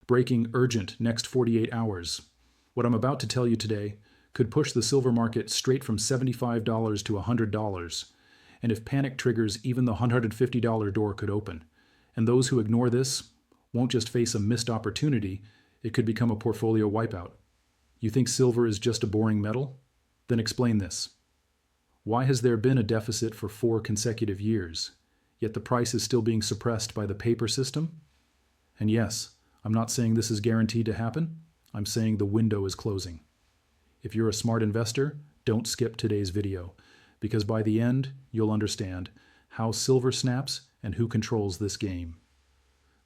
Breaking urgent next 48 hours. What I'm about to tell you today could push the silver market straight from $75 to $100. And if panic triggers, even the $150 door could open. And those who ignore this won't just face a missed opportunity, it could become a portfolio wipeout. You think silver is just a boring metal? Then explain this. Why has there been a deficit for 4 consecutive years, yet the price is still being suppressed by the paper system? And yes, I'm not saying this is guaranteed to happen. I'm saying the window is closing. If you're a smart investor, don't skip today's video, because by the end, you'll understand how silver snaps and who controls this game.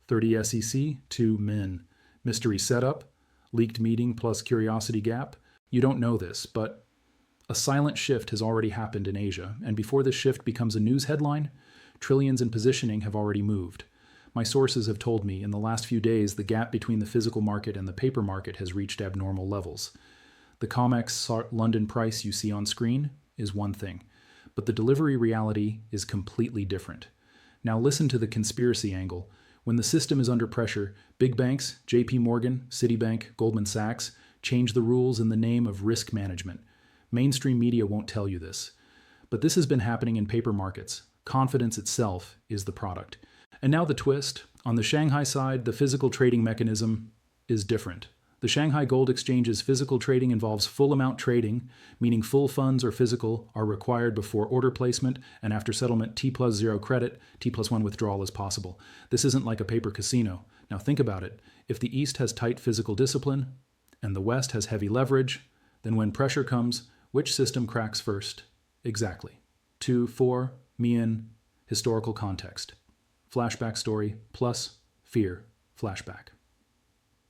30 SEC, 2 Min. Mystery setup, leaked meeting plus curiosity gap. You don't know this, but a silent shift has already happened in Asia, and before this shift becomes a news headline, trillions in positioning have already moved. My sources have told me in the last few days the gap between the physical market and the paper market has reached abnormal levels. The COMEX London price you see on screen is one thing, but the delivery reality is completely different. Now listen to the conspiracy angle. When the system is under pressure, big banks, JP Morgan, Citibank, Goldman Sachs, change the rules in the name of risk management. Mainstream media won't tell you this. But this has been happening in paper markets. Confidence itself is the product. And now the twist. On the Shanghai side, the physical trading mechanism is different. The Shanghai Gold Exchange's physical trading involves full amount trading, meaning full funds or physical are required before order placement, and after settlement, T+0 credit, T+1 withdrawal is possible. This isn't like a paper casino. Now think about it. If the East has tight physical discipline and the West has heavy leverage, then when pressure comes, which system cracks first? Exactly. 2, 4, Mian, historical context. Flashback story plus fear, flashback.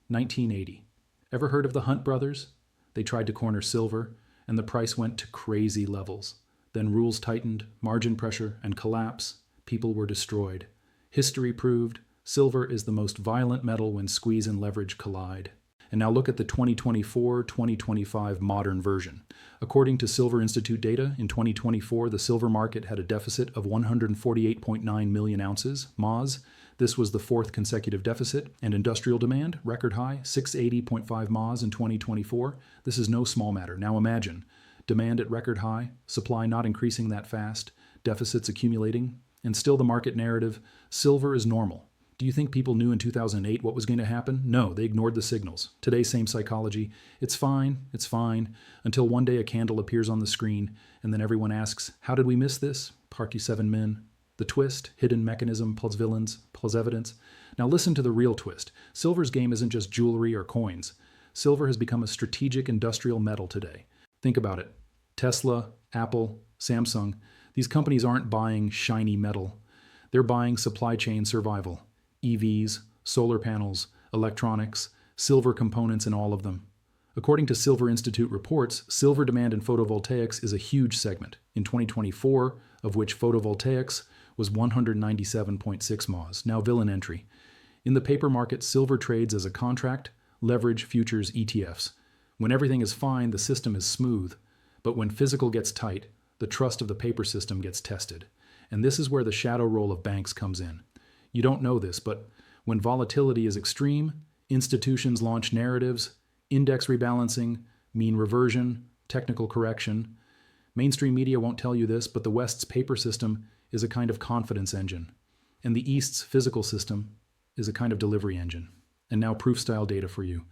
1980. Ever heard of the Hunt brothers? They tried to corner silver, and the price went to crazy levels. Then rules tightened, margin pressure, and collapse. People were destroyed. History proved silver is the most violent metal when squeeze and leverage collide. And now look at the 2024-2025 modern version. According to Silver Institute data, in 2024, the silver market had a deficit of 148.9 million ounces, MOZ. This was the 4th consecutive deficit, and industrial demand, record high, 680.5 MOZ in 2024. This is no small matter. Now imagine, demand at record high, supply not increasing that fast, deficits accumulating, and still the market narrative, silver is normal. Do you think people knew in 2008 what was going to happen? No, they ignored the signals. Today, same psychology. It's fine, until one day a candle appears on the screen, and then everyone asks, how did we miss this? Parky 7 Min. The twist, hidden mechanism plus villains plus evidence. Now listen to the real twist. Silver's game isn't just jewelry or coins. Silver has become a strategic industrial metal today. Think about it. Tesla, Apple, Samsung, these companies aren't buying shiny metal. They're buying supply chain survival. EVs, solar panels, electronics, silver components in all of them. According to Silver Institute reports, silver demand in photovoltaics is a huge segment. In 2024, of which photovoltaics was 197.6 MOZ. Now villain entry. In the paper market, silver trades as a contract, leverage, futures, ETFs. When everything is fine, the system is smooth. But when physical gets tight, the trust of the paper system gets tested. And this is where the shadow role of banks comes in. You don't know this, but when volatility is extreme, institutions launch narratives, index rebalancing, mean reversion, technical correction. Mainstream media won't tell you this, but the West's paper system is a kind of confidence engine, and the East's physical system is a kind of delivery engine. And now proof-style data for you.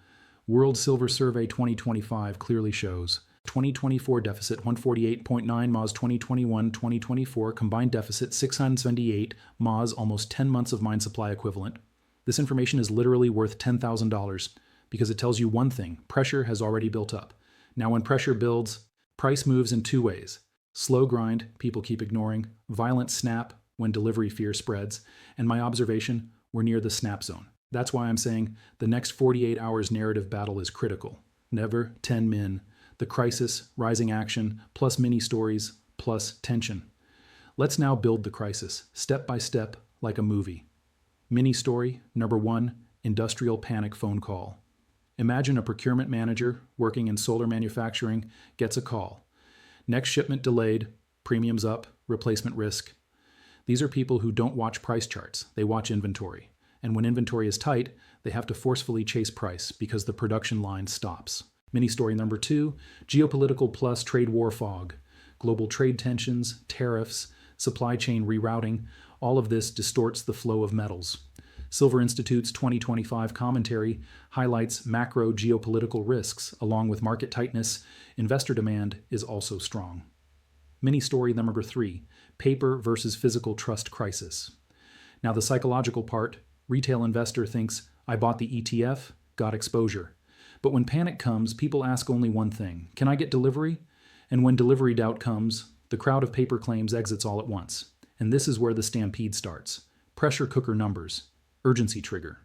World Silver Survey 2025 clearly shows 2024 deficit 148.9 MOZ, 2021-2024 combined deficit 678 MOZ, almost 10 months of mine supply equivalent. This information is literally worth $10,000 because it tells you one thing: pressure has already built up. Now when pressure builds, price moves in 2 ways. Slow grind, people keep ignoring, violent snap when delivery fear spreads, and my observation, we're near the snap zone. That's why I'm saying the next 48 hours narrative battle is critical. Never 10 Min. The crisis, rising action, plus mini stories, plus tension. Let's now build the crisis, step by step, like a movie. Mini story, number 1, industrial panic phone call. Imagine a procurement manager working in solar manufacturing gets a call. Next shipment delayed, premiums up, replacement risk. These are people who don't watch price charts, they watch inventory. And when inventory is tight, they have to forcefully chase price because the production line stops. Mini story number 2, geopolitical plus trade war fog. Global trade tensions, tariffs, supply chain rerouting, all of this distorts the flow of metals. Silver Institute's 2025 commentary highlights macro geopolitical risks. Along with market tightness, investor demand is also strong. Mini story number 3, paper versus physical trust crisis. Now the psychological part, retail investor thinks, I bought the ETF, got exposure. But when panic comes, people ask only one thing, can I get delivery? And when delivery doubt comes, the crowd of paper claims exits all at once. And this is where the stampede starts. Pressure cooker numbers. Urgency trigger.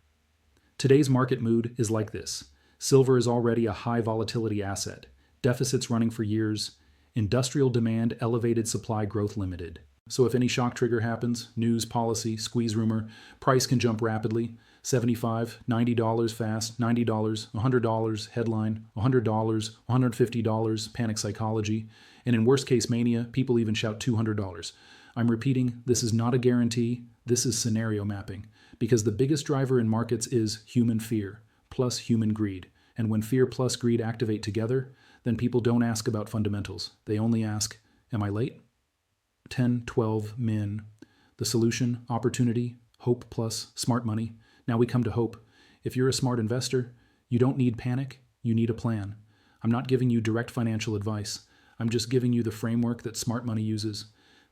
Today's market mood is like this. Silver is already a high volatility asset. Deficits running for years. Industrial demand elevated, supply growth limited. So if any shock trigger happens, news, policy, squeeze rumor, price can jump rapidly. $75, $90 fast, $90, $100 headline, $100, $150 panic psychology. And in worst case mania, people even shout $200. I'm repeating, this is not a guarantee. This is scenario mapping. Because the biggest driver in markets is human fear plus human greed. And when fear plus greed activate together, then people don't ask about fundamentals. They only ask, am I late? 10, 12, min. The solution, opportunity, hope plus smart money. Now we come to hope. If you're a smart investor, you don't need panic, you need a plan. I'm not giving you direct financial advice. I'm just giving you the framework that smart money uses.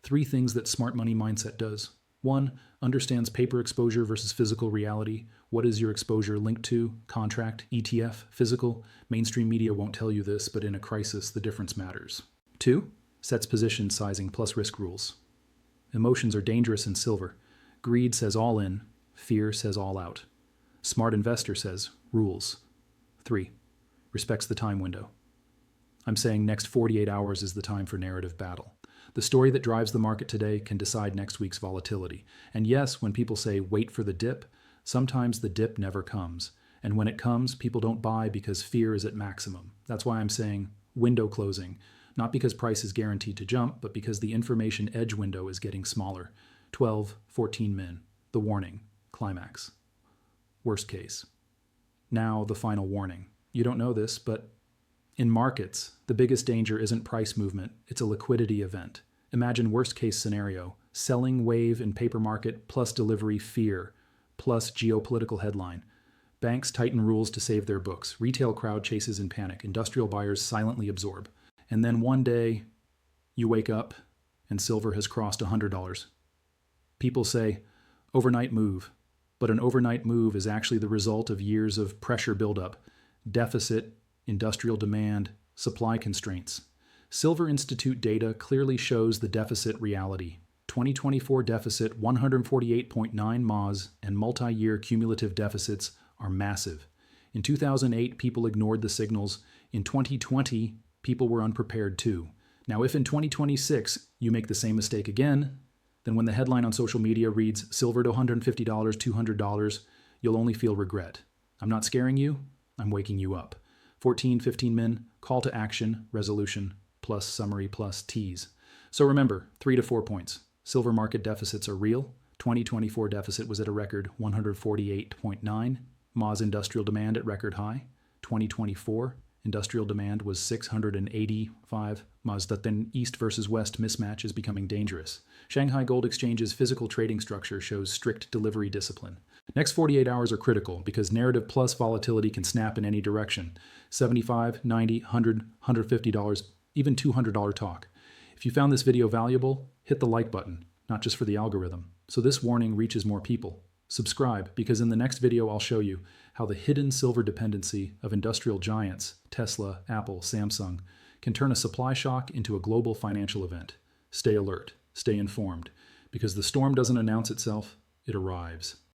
3 things that smart money mindset does. 1, understands paper exposure versus physical reality. What is your exposure linked to? Contract, ETF, physical? Mainstream media won't tell you this, but in a crisis, the difference matters. 2, sets position sizing plus risk rules. Emotions are dangerous in silver. Greed says all in, fear says all out. Smart investor says rules. 3, respects the time window. I'm saying next 48 hours is the time for narrative battle. The story that drives the market today can decide next week's volatility. And yes, when people say wait for the dip, sometimes the dip never comes. And when it comes, people don't buy because fear is at maximum. That's why I'm saying window closing, not because price is guaranteed to jump, but because the information edge window is getting smaller. 12, 14 min. The warning, climax. Worst case. Now the final warning. You don't know this, but in markets, the biggest danger isn't price movement, it's a liquidity event. Imagine worst case scenario, selling wave in paper market plus delivery fear, plus geopolitical headline. Banks tighten rules to save their books, retail crowd chases in panic, industrial buyers silently absorb. And then one day, you wake up and silver has crossed $100. People say, overnight move. But an overnight move is actually the result of years of pressure buildup, deficit, industrial demand, supply constraints. Silver Institute data clearly shows the deficit reality. 2024 deficit 148.9 MAs and multi-year cumulative deficits are massive. In 2008, people ignored the signals. In 2020, people were unprepared too. Now, if in 2026 you make the same mistake again, then when the headline on social media reads silver to $150, $200, you'll only feel regret. I'm not scaring you, I'm waking you up. 14, 15 min, call to action, resolution, plus summary, plus tease. So remember, 3 to 4 points. Silver market deficits are real. 2024 deficit was at a record 148.9. MAS industrial demand at record high. 2024 industrial demand was 685 MAS. That then east versus west mismatch is becoming dangerous. Shanghai Gold Exchange's physical trading structure shows strict delivery discipline. Next 48 hours are critical because narrative plus volatility can snap in any direction. $75, $90, $100, $150, even $200 talk. If you found this video valuable, hit the like button, not just for the algorithm, so this warning reaches more people. Subscribe, because in the next video I'll show you how the hidden silver dependency of industrial giants, Tesla, Apple, Samsung, can turn a supply shock into a global financial event. Stay alert, stay informed, because the storm doesn't announce itself, it arrives.